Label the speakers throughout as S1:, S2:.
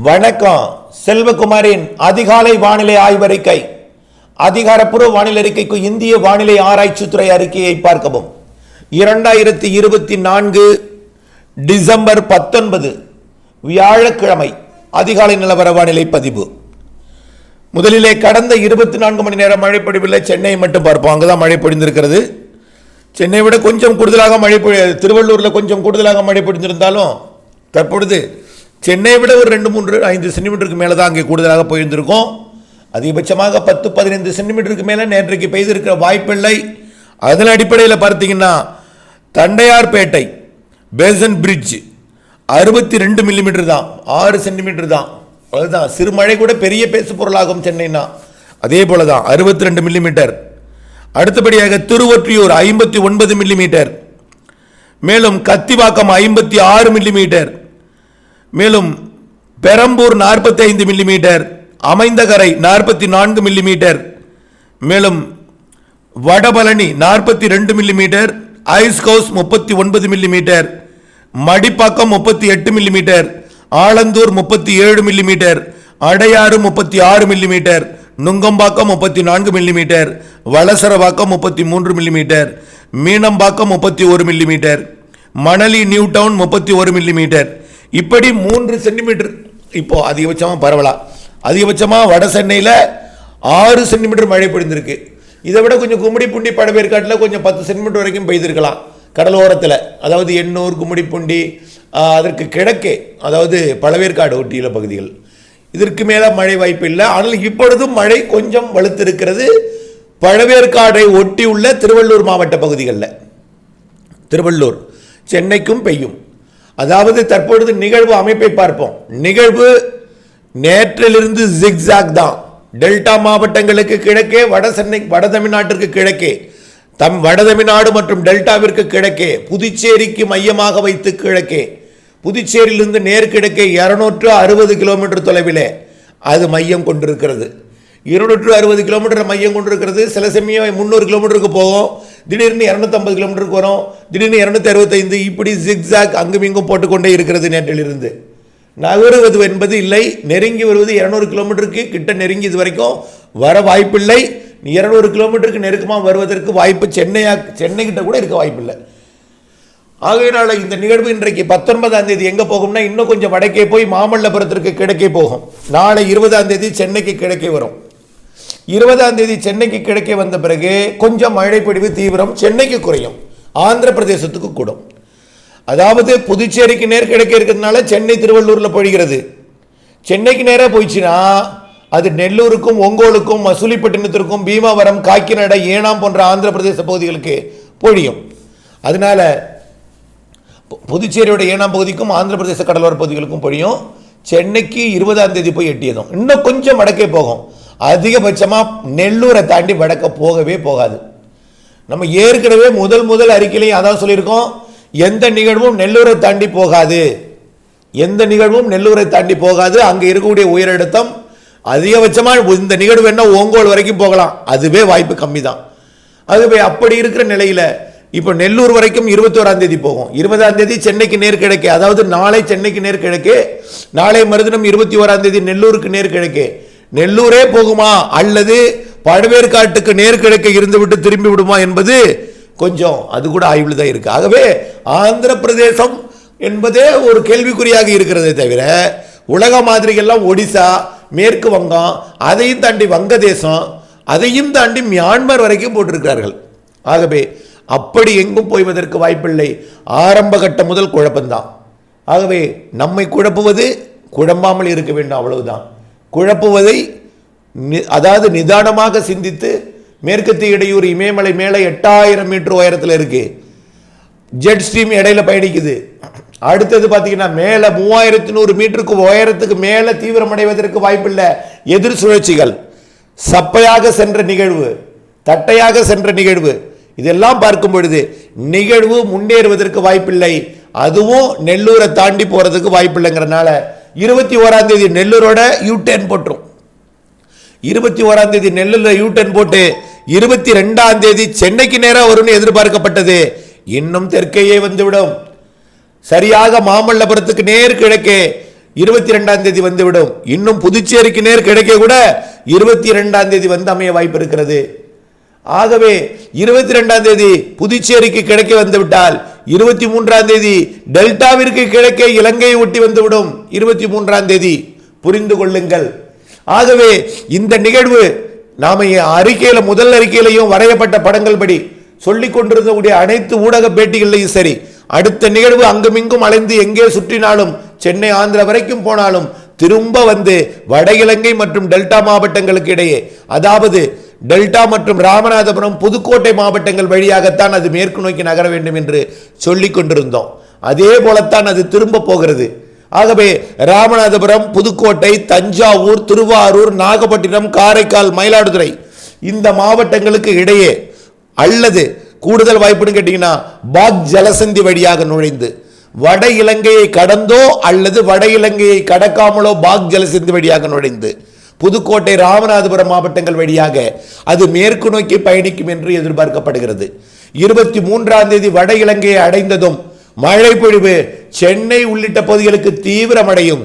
S1: வணக்கம். செல்வகுமாரின் அதிகாலை வானிலை ஆய்வறிக்கை. அதிகாரப்பூர்வ வானிலை அறிக்கைக்கு இந்திய வானிலை ஆராய்ச்சித்துறை அறிக்கையை பார்க்கவும். 2024 டிசம்பர் 19 வியாழக்கிழமை அதிகாலை நிலவர வானிலை பதிவு. முதலிலே கடந்த 24 மணி நேரம் மழை பொழிவில்லை. சென்னை மட்டும் பார்ப்போம். அங்குதான் மழை பொழிந்திருக்கிறது. சென்னை விட கொஞ்சம் கூடுதலாக மழை திருவள்ளூரில் கொஞ்சம் கூடுதலாக மழை பொழிந்திருந்தாலும் தற்பொழுது சென்னை விட ஒரு 2-3-5 சென்டிமீட்டருக்கு மேலே தான் அங்கே கூடுதலாக போயிருந்திருக்கும். அதிகபட்சமாக 10-15 சென்டிமீட்டருக்கு மேலே நேற்றைக்கு பெய்திருக்கிற வாய்ப்பில்லை. அதன் அடிப்படையில் பார்த்தீங்கன்னா தண்டையார்பேட்டை பேசன் பிரிட்ஜ் 62 மில்லிமீட்டர் தான், 6 சென்டிமீட்டர் தான். அதுதான் சிறு மழை கூட பெரிய பேசு பொருளாகும் சென்னைனா. அதே போல தான் 62 மில்லிமீட்டர். அடுத்தபடியாக திருவொற்றியூர் 59 மில்லிமீட்டர், மேலும் கத்திவாக்கம் 56 மில்லிமீட்டர், மேலும் பெரம்பூர் 45 மில்லிமீட்டர், அமைந்தகரை 44 மில்லிமீட்டர், மேலும் வடபழனி 42 மில்லிமீட்டர், ஐஸ்கவுஸ் 39 millimetre, Madipakkam 38 millimetre, Alandur 37 millimetre, Adyar 36 millimetre, Nungambakkam 34 millimetre, Valasaravakkam 33 millimetre, Meenambakkam 31 millimetre, Manali New Town 31 millimetre. இப்படி 3 சென்டிமீட்டர். இப்போ அதிகபட்சமாக பரவலாம். அதிகபட்சமாக வட சென்னையில் 6 சென்டிமீட்டர் மழை பொழிந்திருக்கு. இதை விட கொஞ்சம் கும்மிடிப்பூண்டி பழவேற்காட்டில் கொஞ்சம் 10 சென்டிமீட்டர் வரைக்கும் பெய்திருக்கலாம். கடலோரத்தில், அதாவது எண்ணூர், கும்மிடிப்பூண்டி, அதற்கு கிழக்கே, அதாவது பழவேற்காடு ஒட்டியுள்ள பகுதிகள், இதற்கு மேலே மழை வாய்ப்பு இல்லை. ஆனால் இப்பொழுதும் மழை கொஞ்சம் வலுத்திருக்கிறது பழவேற்காடை ஒட்டியுள்ள திருவள்ளூர் மாவட்ட பகுதிகளில். திருவள்ளூர் சென்னைக்கும் பெய்யும். அதாவது தற்பொழுது நிகழ்வு அமைப்பை பார்ப்போம். நிகழ்வு நேற்றிலிருந்து ஜிக்ஸாக் தான். டெல்டா மாவட்டங்களுக்கு கிழக்கே, வட தமிழ்நாட்டிற்கு கிழக்கே, வட தமிழ்நாடு மற்றும் டெல்டாவிற்கு கிழக்கே, புதுச்சேரிக்கு மையமாக வைத்து கிழக்கே, புதுச்சேரியிலிருந்து நேர்கிழக்கே 260 கிலோமீட்டர் தொலைவிலே அது மையம் கொண்டிருக்கிறது. 260 கிலோமீட்டர் மையம் கொண்டிருக்கிறது. சில சமயம் 300 கிலோமீட்டருக்கு போகும், திடீர்னு 250 கிலோமீட்டருக்கு வரும், திடீர்னு 265. இப்படி ஜிக்ஸாக் அங்கும் இங்கும் போட்டுக்கொண்டே இருக்கிறது. நேற்றிலிருந்து நகருவது என்பது இல்லை. நெருங்கி வருவது 200 கிலோமீட்டருக்கு கிட்ட நெருங்கி இது வரைக்கும் வர வாய்ப்பில்லை. 200 கிலோமீட்டருக்கு நெருக்கமாக வருவதற்கு வாய்ப்பு சென்னை கிட்ட கூட இருக்க வாய்ப்பில்லை. ஆகையினால இந்த நிகழ்வு இன்றைக்கு 19ஆம் தேதி எங்கே போகும்னா, இன்னும் கொஞ்சம் வடக்கே போய் மாமல்லபுரத்திற்கு கிழக்கே போகும். நாளை 20ஆம் தேதி சென்னைக்கு கிழக்கே வரும். 20ஆம் தேதி சென்னைக்கு கிழக்கே வந்த பிறகு கொஞ்சம் மழை பொழிவு தீவிரம் சென்னைக்கு குறையும், ஆந்திர பிரதேசத்துக்கு கூடும். அதாவது புதுச்சேரிக்கு நேர்கிழக்கே இருக்கிறதுனால சென்னை திருவள்ளூரில் பொழிகிறது. சென்னைக்கு நேராக போயிடுச்சுன்னா அது நெல்லூருக்கும், ஒங்கோலுக்கும், மசூலிப்பட்டினத்திற்கும், பீமாவரம், காக்கிநாடா, ஏனாம் போன்ற ஆந்திர பிரதேச பகுதிகளுக்கு பொழியும். அதனால புதுச்சேரியோட ஏனாம் பகுதிக்கும் ஆந்திர பிரதேச கடலோர பகுதிகளுக்கும் பொழியும். சென்னைக்கு 20ஆம் தேதி போய் எட்டியதும் இன்னும் கொஞ்சம் வடக்கே போகும். அதிகபட்சமாக நெல்லூரை தாண்டி வடக்க போகவே போகாது. நம்ம ஏற்கனவே முதல் அறிக்கையிலையும் அதான் சொல்லியிருக்கோம், எந்த நிகழ்வும் நெல்லூரை தாண்டி போகாது, எந்த நிகழ்வும் நெல்லூரை தாண்டி போகாது. அங்கே இருக்கக்கூடிய உயரழுத்தம் அதிகபட்சமாக இந்த நிகழ்வு என்ன ஓங்கோல் வரைக்கும் போகலாம், அதுவே வாய்ப்பு கம்மி தான். அதுவே அப்படி இருக்கிற நிலையில் இப்போ நெல்லூர் வரைக்கும் 21ஆம் தேதி போகும். 20ஆம் தேதி சென்னைக்கு நேர்கிழக்கே, அதாவது நாளை சென்னைக்கு நேர்கிழக்கே, நாளை மறுதினம் 21ஆம் தேதி நெல்லூருக்கு நேர்கிழக்கே. நெல்லூரே போகுமா அல்லது பழவேற்காட்டுக்கு நேர்கிழக்கே இருந்துவிட்டு திரும்பி விடுமா என்பது கொஞ்சம் அது கூட ஆய்வில் தான் இருக்கு. ஆகவே ஆந்திர பிரதேசம் என்பதே ஒரு கேள்விக்குறியாக இருக்கிறதே தவிர, உலக மாதிரிகள்லாம் ஒடிசா, மேற்கு வங்கம், அதையும் தாண்டி வங்கதேசம், அதையும் தாண்டி மியான்மர் வரைக்கும் போட்டிருக்கிறார்கள். ஆகவே அப்படி எங்கும் போய்வதற்கு வாய்ப்பில்லை. ஆரம்ப கட்டம் முதல் குழப்பம்தான். ஆகவே நம்மை குழப்புவது குழம்பாமல் இருக்க வேண்டும், அவ்வளவுதான். குழப்புவதை அதாவது நிதானமாக சிந்தித்து, மேற்கத்திய இடையூர் இமயமலை மேலே 8000 மீட்டர் உயரத்தில் இருக்கு, ஜெட் ஸ்ட்ரீம் இடையில பயணிக்குது. அடுத்தது பார்த்தீங்கன்னா மேலே 3100 மீட்டருக்கு உயரத்துக்கு மேலே தீவிரமடைவதற்கு வாய்ப்பில்லை. எதிர் சுழற்சிகள், சப்பையாக சென்ற நிகழ்வு, தட்டையாக சென்ற நிகழ்வு, இதெல்லாம் பார்க்கும் பொழுது நிகழ்வு முன்னேறுவதற்கு வாய்ப்பில்லை. அதுவும் நெல்லூரை தாண்டி போறதுக்கு வாய்ப்பில்லைங்கிறதுனால 21ஆம் தேதி நெல்லூரோட யூடர்ன் போட்டுரும். 21ஆம் தேதி நெல்லூரில் யூடர்ன் போட்டு 22ஆம் தேதி சென்னைக்கு நேராக வரும்னு எதிர்பார்க்கப்பட்டது. இன்னும் தெற்கையே வந்துவிடும். சரியாக மாமல்லபுரத்துக்கு நேர் கிழக்கே 22ஆம் தேதி வந்துவிடும். இன்னும் புதுச்சேரிக்கு நேர் கிடைக்க கூட 22ஆம் தேதி வந்து அமைய வாய்ப்பு இருக்கிறது. ஆகவே 22ஆம் தேதி புதுச்சேரிக்கு கிடைக்க வந்துவிட்டால் 23ஆம் தேதி டெல்டாவிற்கு கிடைக்க இலங்கையை ஒட்டி வந்துவிடும். 23ஆம் தேதி புரிந்து கொள்ளுங்கள். ஆகவே இந்த நிகழ்வு நாம அறிக்கையில முதல் அறிக்கையிலையும் வரையப்பட்ட படங்கள் படி சொல்லிக் கொண்டிருந்தக்கூடிய அனைத்து ஊடக பேட்டிகளையும் சரி, அடுத்த நிகழ்வு அங்குமிங்கும் அலைந்து எங்கே சுற்றினாலும் சென்னை ஆந்திரா வரைக்கும் போனாலும் திரும்ப வந்து வட இலங்கை மற்றும் டெல்டா மாவட்டங்களுக்கு இடையே, அதாவது டெல்டா மற்றும் ராமநாதபுரம் புதுக்கோட்டை மாவட்டங்கள் வழியாகத்தான் அது மேற்கு நோக்கி நகர வேண்டும் என்று சொல்லிக் கொண்டிருந்தோம். அதே போலத்தான் அது திரும்ப போகிறது. ஆகவே ராமநாதபுரம், புதுக்கோட்டை, தஞ்சாவூர், திருவாரூர், நாகப்பட்டினம், காரைக்கால், மயிலாடுதுறை இந்த மாவட்டங்களுக்கு இடையே அல்லது கூடுதல் வாய்ப்புன்னு கேட்டீங்கன்னா பாக் ஜலசந்தி வழியாக நுழைந்து வட இலங்கையை கடந்தோ அல்லது வட இலங்கையை கடக்காமலோ பாக் ஜலசந்தி வழியாக நுழைந்து புதுக்கோட்டை, ராமநாதபுரம் மாவட்டங்கள் வழியாக அது மேற்கு நோக்கி பயணிக்கும் என்று எதிர்பார்க்கப்படுகிறது. 23ஆம் தேதி வட இலங்கையை அடைந்ததும் மழை பொழிவு சென்னை உள்ளிட்ட பகுதிகளுக்கு தீவிரமடையும்.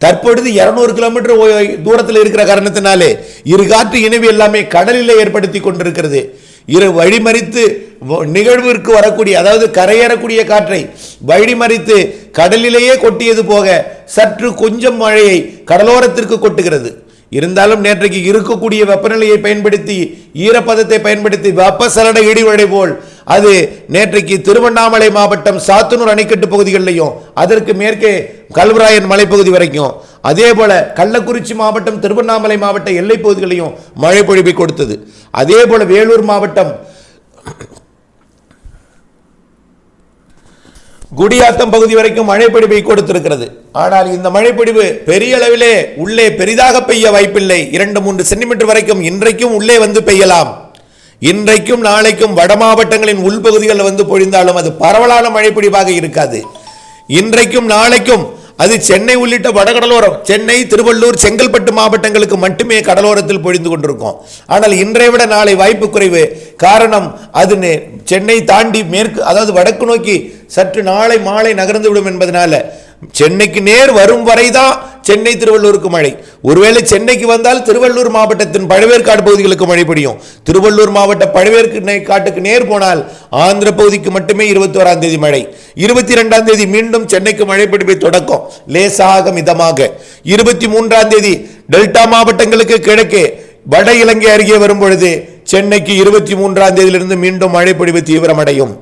S1: தற்பொழுது 200 கிலோமீட்டர் தூரத்தில் இருக்கிற காரணத்தினாலே இரு காற்று இணைவு எல்லாமே கடலில் ஏற்படுத்தி கொண்டிருக்கிறது. இரு வழிமறித்து நிகழ்விற்கு வரக்கூடிய, அதாவது கரையேறக்கூடிய காற்றை வழிமறித்து கடலிலேயே கொட்டியது போக சற்று கொஞ்சம் மழையை கடலோரத்திற்கு கொட்டுகிறது. இருந்தாலும் நேற்றைக்கு இருக்கக்கூடிய வெப்பநிலையை பயன்படுத்தி, ஈரப்பதத்தை பயன்படுத்தி வெப்பசலன இடிமழை போல் அது நேற்றைக்கு திருவண்ணாமலை மாவட்டம் சாத்தனூர் அணைக்கட்டு பகுதிகளிலையும் அதற்கு மேற்கே கல்வராயன் மலைப்பகுதி வரைக்கும், அதே போல கள்ளக்குறிச்சி மாவட்டம், திருவண்ணாமலை மாவட்ட எல்லை பகுதிகளையும் மழை பொழிவை கொடுத்தது. அதே போல வேலூர் மாவட்டம் குடியாத்தம் பகுதி வரைக்கும் மழைப்பொழிவை கொடுத்திருக்கிறது. ஆனால் இந்த மழைப்பொழிவு பெரிய அளவிலே உள்ளே பெரிதாக பெய்ய வாய்ப்பில்லை. 2-3 சென்டிமீட்டர் வரைக்கும் இன்றைக்கும் உள்ளே வந்து பெய்யலாம். இன்றைக்கும் நாளைக்கும் வட மாவட்டங்களின் உள்பகுதிகளில் வந்து பொழிந்தாலும் அது பரவலான மழைப்பொழிவாக இருக்காது. இன்றைக்கும் நாளைக்கும் அது சென்னை உள்ளிட்ட வடகடலோரம், சென்னை, திருவள்ளூர், செங்கல்பட்டு மாவட்டங்களுக்கு மட்டுமே கடலோரத்தில் பொழிந்து கொண்டிருக்கும். ஆனால் இன்றைய விட நாளை வாய்ப்பு குறைவு. காரணம், அது சென்னை தாண்டி மேற்கு, அதாவது வடக்கு நோக்கி சற்று நாளை மாலை நகர்ந்து விடும் என்பதனால சென்னைக்கு நேர் வரும் வரைதான் சென்னை திருவள்ளூருக்கு மழை. ஒருவேளை சென்னைக்கு வந்தால் திருவள்ளூர் மாவட்டத்தின் பழவேற்காடு பகுதிகளுக்கு மழை பெய்யும். திருவள்ளூர் மாவட்ட பழவேற்காட்டுக்கு நேர் போனால் ஆந்திர பகுதிக்கு மட்டுமே 21ஆம் தேதி மழை. 22ஆம் தேதி மீண்டும் சென்னைக்கு மழை பொழிவை தொடக்கம், லேசாக மிதமாக. 23ஆம் தேதி டெல்டா மாவட்டங்களுக்கு கிழக்கே வட இலங்கை அருகே வரும் பொழுது சென்னைக்கு 23ஆம் தேதியிலிருந்து மீண்டும் மழை பொழிவு தீவிரமடையும்.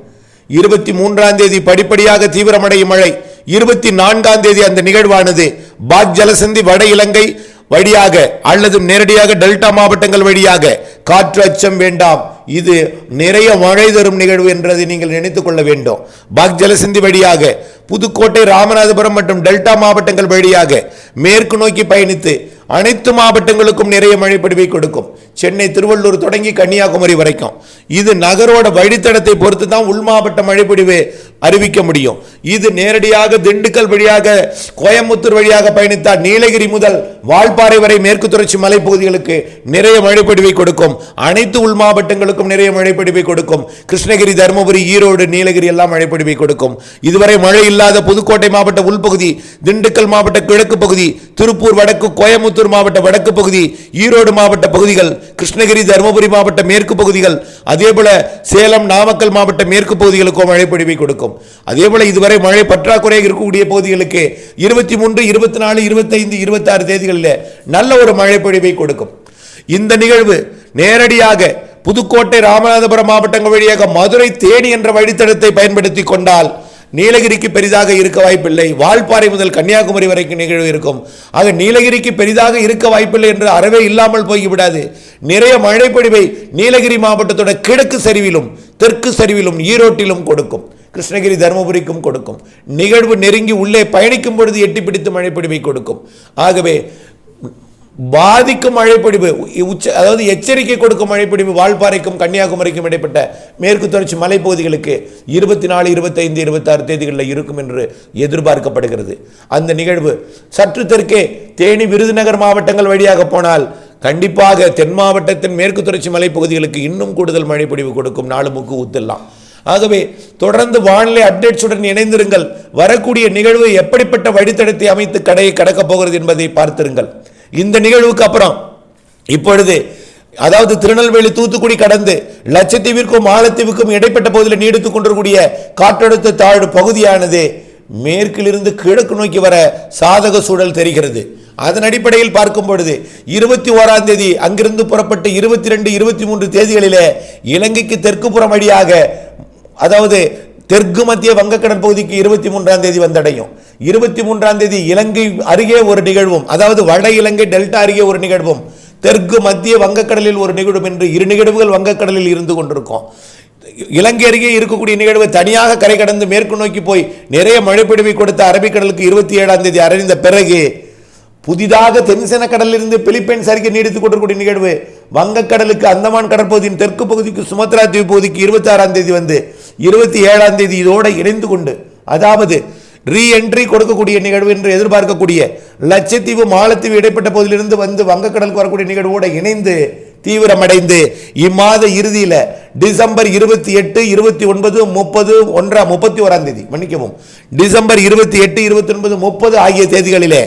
S1: 23ஆம் தேதி படிப்படியாக தீவிரமடையும் மழை. 24ஆம் தேதி அந்த நிகழ்வானது பாக் ஜலசந்தி வட இலங்கை வழியாக அல்லது நேரடியாக டெல்டா மாவட்டங்கள் வழியாக காற்று அச்சம் வேண்டாம். இது நிறைய மழை தரும் நிகழ்வு என்றதை நீங்கள் நினைத்துக் கொள்ள வேண்டும். பாக் ஜலசந்தி வழியாக புதுக்கோட்டை, ராமநாதபுரம் மற்றும் டெல்டா மாவட்டங்கள் வழியாக மேற்கு நோக்கி பயணித்து அனைத்து மாவட்டங்களுக்கும் நிறைய மழை பொழிவை கொடுக்கும். சென்னை, திருவள்ளூர் தொடங்கி கன்னியாகுமரி வரைக்கும் இது நகரோட வழித்தடத்தை பொறுத்து தான் உள் மாவட்ட மழை பொழிவு அறிவிக்க முடியும். இது நேரடியாக திண்டுக்கல் வழியாக கோயம்புத்தூர் வழியாக பயணித்தால் நீலகிரி முதல் வால்பாறை வரை மேற்கு தொடர்ச்சி மலைப்பகுதிகளுக்கு நிறைய மழை பொழிவை கொடுக்கும். அனைத்து உள் மாவட்டங்களுக்கும் நிறைய மழை பொழிவை கொடுக்கும். கிருஷ்ணகிரி, தருமபுரி, ஈரோடு, நீலகிரி எல்லாம் மழை பொழிவை கொடுக்கும். இதுவரை மழை இல்லாத புதுக்கோட்டை மாவட்ட உள்பகுதி, திண்டுக்கல் மாவட்ட கிழக்கு பகுதி, திருப்பூர் வடக்கு, கோயம்புத்தூர் மாவட்ட வடக்கு பகுதி, ஈரோடு மாவட்ட பகுதிகள், கிருஷ்ணகிரி, தருமபுரி மாவட்ட மேற்கு பகுதிகள், அதேபோல சேலம், நாமக்கல் மாவட்ட மேற்கு பகுதிகளுக்கும் மழை பொழிவை கொடுக்கும். அதேபோல இதுவரை மழை பற்றாக்குறையாக இருக்கக்கூடிய பகுதிகளுக்கு 23, 24, 25, 26 தேதிகளில் நல்ல ஒரு மழை பொழிவை கொடுக்கும். இந்த நிகழ்வு நேரடியாக புதுக்கோட்டை, ராமநாதபுரம் மாவட்டங்கள் வழியாக மதுரை, தேனி என்ற வழித்தடத்தை பயன்படுத்தி கொண்டால் நீலகிரிக்கு பெரிதாக இருக்க வாய்ப்பில்லை. வால்பாறை முதல் கன்னியாகுமரி வரைக்கும் நிகழ்வு இருக்கும். ஆக நீலகிரிக்கு பெரிதாக இருக்க வாய்ப்பில்லை என்று அறவே இல்லாமல் போய்விடாது. நிறைய மழை பொழிவை நீலகிரி மாவட்டத்தோட கிழக்கு சரிவிலும் தெற்கு சரிவிலும் ஈரோட்டிலும் கொடுக்கும். கிருஷ்ணகிரி, தருமபுரிக்கும் கொடுக்கும். நிகழ்வு நெருங்கி உள்ளே பயணிக்கும் பொழுது எட்டி பிடித்து மழை பொழிவை கொடுக்கும். ஆகவே பாதிக்கும் மழைப்பொழிவு, அதாவது எச்சரிக்கை கொடுக்கும் மழைப்பொழிவு வால்பாறைக்கும் கன்னியாகுமரிக்கும் இடைப்பட்ட மேற்கு தொடர்ச்சி மலைப்பகுதிகளுக்கு 24, 25, 26 தேதிகளில் இருக்கும் என்று எதிர்பார்க்கப்படுகிறது. அந்த நிகழ்வு சற்று தெற்கே தேனி, விருதுநகர் மாவட்டங்கள் வழியாக போனால் கண்டிப்பாக தென் மாவட்டத்தின் மேற்கு தொடர்ச்சி மலைப்பகுதிகளுக்கு இன்னும் கூடுதல் மழைப்பொழிவு கொடுக்கும். 4 முக்கு ஊத்தலாம். ஆகவே தொடர்ந்து வானிலை அப்டேட்ஸுடன் இணைந்திருங்கள். வரக்கூடிய நிகழ்வு எப்படிப்பட்ட வழித்தடத்தை அமைத்து கடையை கடக்கப் போகிறது என்பதை பார்த்திருங்கள். இந்த நிகழ்வுக்கு அப்புறம் இப்பொழுது அதாவது திருநெல்வேலி தூத்துக்குடி கடந்து லட்சத்தீவிற்கும் மாலத்தீவுக்கும் இடைப்பட்ட பகுதியில் நீடித்துக் கொண்டிருக்கூடிய காற்றழுத்த தாழ்வு பகுதியானது மேற்கிலிருந்து கிழக்கு நோக்கி வர சாதக சூழல் தெரிகிறது. அதன் அடிப்படையில் பார்க்கும் பொழுது 21ஆம் தேதி அங்கிருந்து புறப்பட்டு 22, 23 தேதிகளிலே இலங்கைக்கு தெற்கு புறம் வழியாக அதாவது தெற்கு மத்திய வங்கக்கடல் பகுதிக்கு 23ஆம் தேதி வந்தடையும். 23ஆம் தேதி இலங்கை அருகே ஒரு நிகழ்வும், அதாவது வட இலங்கை டெல்டா அருகே ஒரு நிகழ்வும், தெற்கு மத்திய வங்கக்கடலில் ஒரு நிகழ்வும் என்று 2 நிகழ்வுகள் வங்கக்கடலில் இருந்து கொண்டிருக்கும். இலங்கை அருகே இருக்கக்கூடிய நிகழ்வு தனியாக கரை கடந்து மேற்கு நோக்கி போய் நிறைய மழைப்பொழிவை கொடுத்த அரபிக்கடலுக்கு 27ஆம் தேதி அறிந்த பிறகு புதிதாக தென்சென கடலிலிருந்து பிலிப்பைன்ஸ் அருகே நீடித்துக் கொண்டிருக்கூடிய நிகழ்வு வங்கக்கடலுக்கு அந்தமான் கடற்பகுதியின் தெற்கு பகுதிக்கு சுமத்ரா தீவு பகுதிக்கு 26ஆம் தேதி வந்து 27ஆம் தேதி இதோடு இணைந்து கொண்டு, அதாவது ரீஎன்ட்ரி கொடுக்கக்கூடிய நிகழ்வு என்று எதிர்பார்க்கக்கூடிய லட்சத்தீவு மாலத்தீவு இடைப்பட்ட பகுதியிலிருந்து வந்து வங்கக்கடலுக்கு வரக்கூடிய நிகழ்வோடு இணைந்து தீவிரமடைந்து இம்மாத இறுதியில் டிசம்பர் 28, 29, 30, 31ஆம் தேதி மன்னிக்கவும் டிசம்பர் 28, 29, 30 ஆகிய தேதிகளிலே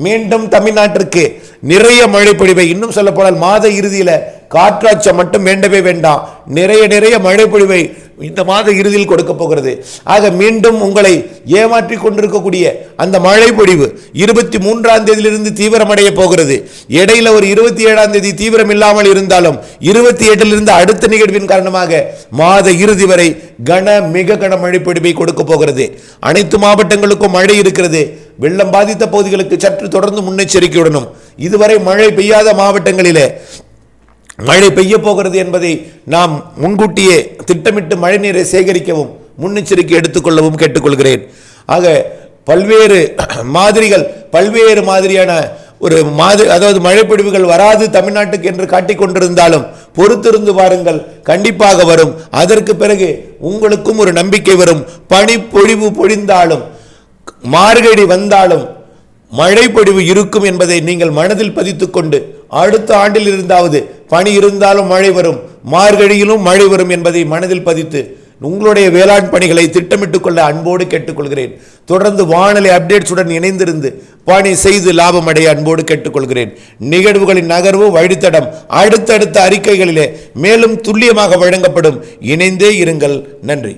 S1: மீண்டும் தமிழ்நாட்டிற்கு நிறைய மழை பொழிவை, இன்னும் சொல்ல போனால் மாத இறுதியில் காற்றாட்சம் மட்டும் வேண்டவே வேண்டாம், நிறைய மழை பொழிவை இந்த மாத இறுதியில் கொடுக்க போகிறது. ஆக மீண்டும் உங்களை ஏமாற்றி கொண்டிருக்கக்கூடிய அந்த மழை பொழிவு 23ஆம் தேதியிலிருந்து தீவிரமடைய போகிறது. இடையில ஒரு 27ஆம் தேதி தீவிரம் இல்லாமல் இருந்தாலும் 28லிருந்து அடுத்த நிகழ்வின் காரணமாக மாத இறுதி வரை மிக கன மழை பொழிவை கொடுக்க போகிறது. அனைத்து மாவட்டங்களுக்கும் மழை இருக்கிறது. வெள்ளம் பாதித்த பகுதிகளுக்கு சற்று தொடர்ந்து முன்னெச்சரிக்கையுடனும், இதுவரை மழை பெய்யாத மாவட்டங்களிலே மழை பெய்ய போகிறது என்பதை நாம் முன்கூட்டியே திட்டமிட்டு மழை நீரை சேகரிக்கவும் முன்னெச்சரிக்கை எடுத்துக்கொள்ளவும் கேட்டுக்கொள்கிறேன். ஆக பல்வேறு மாதிரியான ஒரு அதாவது மழைப்பொழிவுகள் வராது தமிழ்நாட்டுக்கு என்று காட்டிக் கொண்டிருந்தாலும் பொறுத்திருந்து பாருங்கள், கண்டிப்பாக வரும். அதற்கு பிறகு உங்களுக்கும் ஒரு நம்பிக்கை வரும். பனிப்பொழிவு பொழிந்தாலும் மார்கழி வந்தாலும் மழை பொழிவு இருக்கும் என்பதை நீங்கள் மனதில் பதித்துக் கொண்டு அடுத்த ஆண்டில் இருந்தாவது பனி இருந்தாலும் மழை வரும், மார்கழியிலும் மழை வரும் என்பதை மனதில் பதித்து உங்களுடைய வேளாண் பணிகளை திட்டமிட்டுக் கொள்ள அன்போடு கேட்டுக்கொள்கிறேன். தொடர்ந்து வானிலை அப்டேட்ஸுடன் இணைந்திருந்து பணி செய்து லாபம் அடைய அன்போடு கேட்டுக்கொள்கிறேன். நிகழ்வுகளின் நகர்வு வழித்தடம் அடுத்தடுத்த அறிக்கைகளிலே மேலும் துல்லியமாக வழங்கப்படும். இணைந்தே இருங்கள். நன்றி.